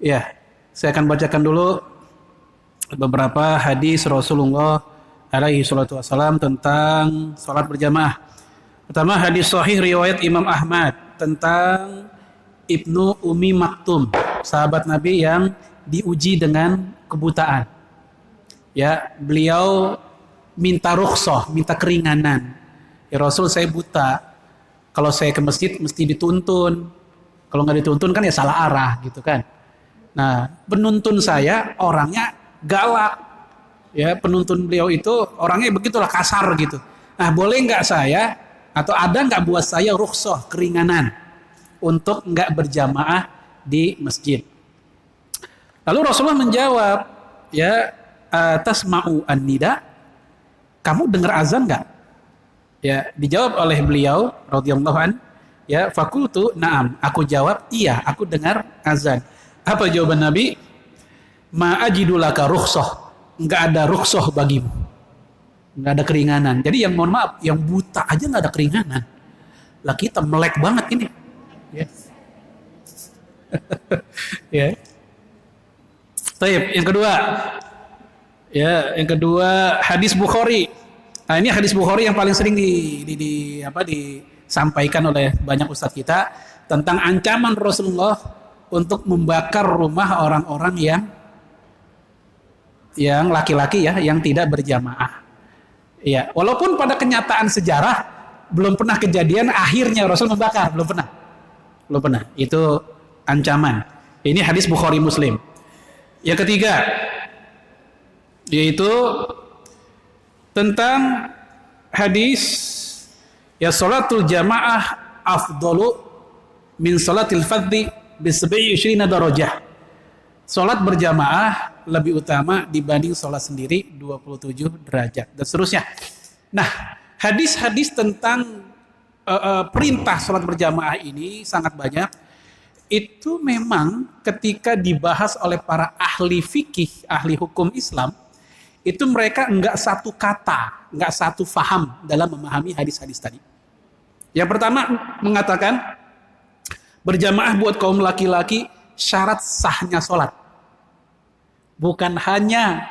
Ya, saya akan bacakan dulu beberapa hadis Rasulullah alaihi salatu wassalam tentang salat berjamaah. Pertama, hadis sahih riwayat Imam Ahmad tentang Ibnu Ummi Maktum, sahabat Nabi yang diuji dengan kebutaan. Ya, beliau minta rukhsah, minta keringanan. Ya Rasul, saya buta. Kalau saya ke masjid mesti dituntun. Kalau nggak dituntun kan ya salah arah gitu kan. Nah, penuntun saya orangnya galak. Ya, penuntun beliau itu orangnya begitulah, kasar gitu. Nah, boleh nggak saya atau ada nggak buat saya rukhsah, keringanan untuk nggak berjamaah di masjid? Lalu Rasulullah menjawab, ya, tasma'u an-nida, kamu dengar azan nggak? Ya, dijawab oleh beliau radhiyallahu an, ya, fakultu na'am, aku jawab iya, aku dengar azan. Apa jawaban Nabi? Ma ajidu laka rukhsah, enggak ada rukhsah bagimu, enggak ada keringanan. Jadi yang mohon maaf, yang buta aja enggak ada keringanan, lah kita melek banget ini, ya. Ya. Baik, yang kedua hadis Bukhari. Nah, ini hadis Bukhari yang paling sering disampaikan oleh banyak ustadz kita tentang ancaman Rasulullah untuk membakar rumah orang-orang yang laki-laki, ya, yang tidak berjamaah. Ya, walaupun pada kenyataan sejarah belum pernah kejadian akhirnya Rasul membakar, belum pernah. Itu ancaman. Ini hadis Bukhari Muslim. Yang ketiga yaitu tentang hadis, ya, salatul jamaah afdalu min salatil fardhi bi 27 darajah. Salat berjamaah lebih utama dibanding salat sendiri 27 derajat dan seterusnya. Nah, hadis-hadis tentang perintah salat berjamaah ini sangat banyak. Itu memang ketika dibahas oleh para ahli fikih, ahli hukum Islam, itu mereka enggak satu kata, enggak satu faham dalam memahami hadis-hadis tadi. Yang pertama mengatakan berjamaah buat kaum laki-laki syarat sahnya sholat. Bukan hanya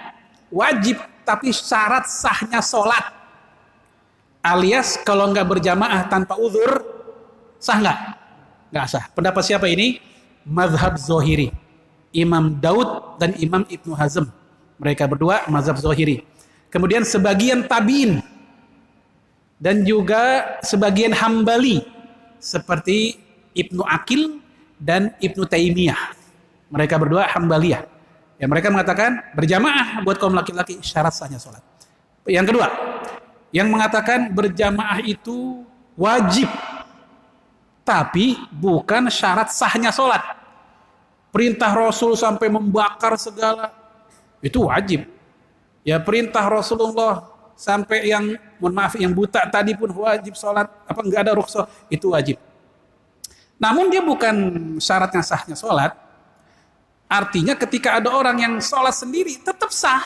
wajib, tapi syarat sahnya sholat. Alias kalau enggak berjamaah tanpa uzur, sah enggak? Enggak sah. Pendapat siapa ini? Mazhab Zohiri. Imam Daud dan Imam Ibnu Hazm. Mereka berdua mazhab Zohiri. Kemudian sebagian tabi'in dan juga sebagian Hambali seperti Ibnu Aqil dan Ibnu Taimiyah. Mereka berdua Hambaliyah. Ya, mereka mengatakan berjamaah buat kaum laki-laki syarat sahnya sholat. Yang kedua, yang mengatakan berjamaah itu wajib, tapi bukan syarat sahnya sholat. Perintah Rasul sampai membakar segala, itu wajib. Ya, perintah Rasulullah sampai yang, mohon maaf, yang buta tadi pun wajib sholat, apa enggak ada rukhsah, itu wajib. Namun dia bukan syaratnya sahnya sholat. Artinya ketika ada orang yang sholat sendiri tetap sah,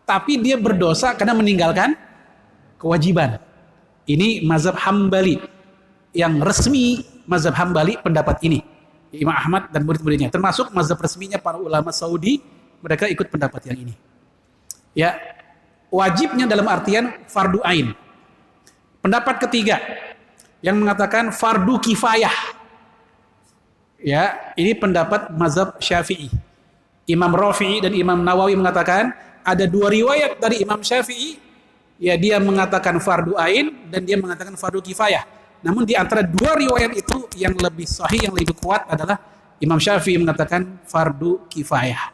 tapi dia berdosa karena meninggalkan kewajiban. Ini mazhab Hambali. Yang resmi mazhab Hambali pendapat ini. Imam Ahmad dan murid-muridnya, termasuk mazhab resminya para ulama Saudi, mereka ikut pendapat yang ini. Ya, wajibnya dalam artian fardu ain. Pendapat ketiga yang mengatakan fardu kifayah. Ya, ini pendapat mazhab Syafi'i. Imam Rafi'i dan Imam Nawawi mengatakan ada dua riwayat dari Imam Syafi'i, ya, dia mengatakan fardu ain dan dia mengatakan fardu kifayah. Namun di antara dua riwayat itu yang lebih sahih, yang lebih kuat adalah Imam Syafi'i mengatakan fardu kifayah.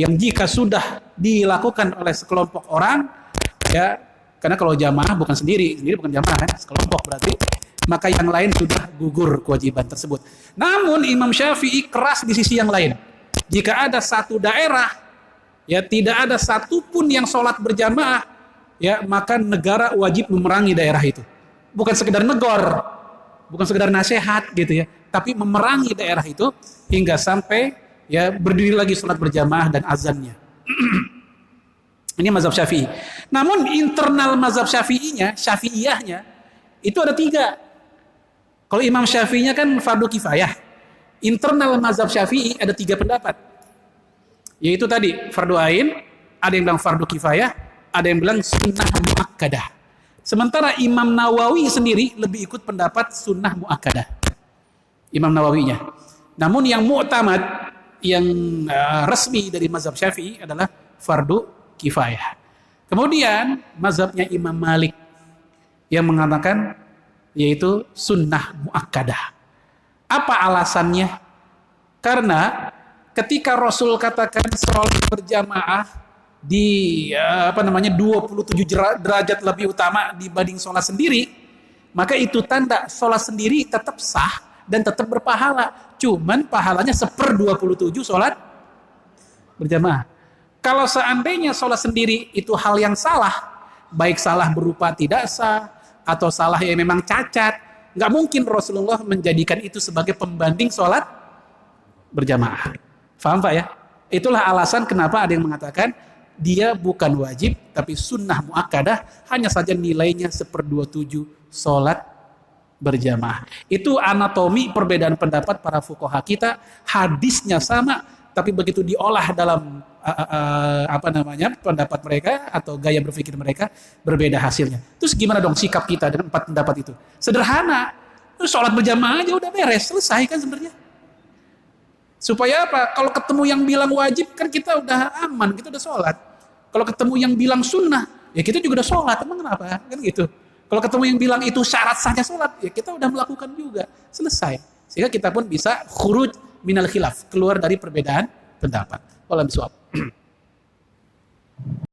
Yang jika sudah dilakukan oleh sekelompok orang, ya, karena kalau jamaah bukan sendiri bukan jamaah kan, sekelompok berarti, maka yang lain sudah gugur kewajiban tersebut. Namun Imam Syafi'i keras di sisi yang lain. Jika ada satu daerah, ya, tidak ada satupun yang sholat berjamaah, ya, maka negara wajib memerangi daerah itu. Bukan sekedar negor, bukan sekedar nasihat gitu ya, tapi memerangi daerah itu hingga sampai, ya, berdiri lagi sholat berjamaah dan azannya. Ini mazhab Syafi'i. Namun internal mazhab Syafi'iyahnya itu ada tiga. Kalau Imam Syafi'inya kan fardu kifayah. internal mazhab Syafi'i ada 3 pendapat. Yaitu tadi fardu ain, ada yang bilang fardu kifayah, ada yang bilang sunnah muakkadah. Sementara Imam Nawawi sendiri lebih ikut pendapat sunnah muakkadah. Imam Nawawinya. Namun yang mu'tamad, yang resmi dari mazhab Syafi'i adalah fardu kifayah. Kemudian mazhabnya Imam Malik yang mengatakan yaitu sunnah muakkadah. Apa alasannya? Karena ketika Rasul katakan sholat berjamaah di 27 derajat lebih utama dibanding sholat sendiri, maka itu tanda sholat sendiri tetap sah dan tetap berpahala. Cuman pahalanya 1/27 sholat berjamaah. Kalau seandainya sholat sendiri itu hal yang salah, baik salah berupa tidak sah atau salah yang memang cacat, nggak mungkin Rasulullah menjadikan itu sebagai pembanding sholat berjamaah. Faham Pak ya? Itulah alasan kenapa ada yang mengatakan dia bukan wajib, tapi sunnah muakkadah, hanya saja nilainya 1/27 sholat berjamaah. Itu anatomi perbedaan pendapat para fuqaha kita. Hadisnya sama, tapi begitu diolah dalam pendapat mereka atau gaya berpikir mereka berbeda hasilnya. Terus gimana dong sikap kita dengan 4 pendapat itu? Sederhana, sholat berjamaah aja udah beres, selesai kan sebenarnya. Supaya apa? Kalau ketemu yang bilang wajib kan kita udah aman, kita udah sholat. Kalau ketemu yang bilang sunnah, ya kita juga udah sholat. Emang kenapa? Kan gitu. Kalau ketemu yang bilang itu syarat sahnya sholat, ya kita udah melakukan juga, selesai. Sehingga kita pun bisa khuruj minal khilaf, keluar dari perbedaan pendapat. Wallahu a'lam bishawab.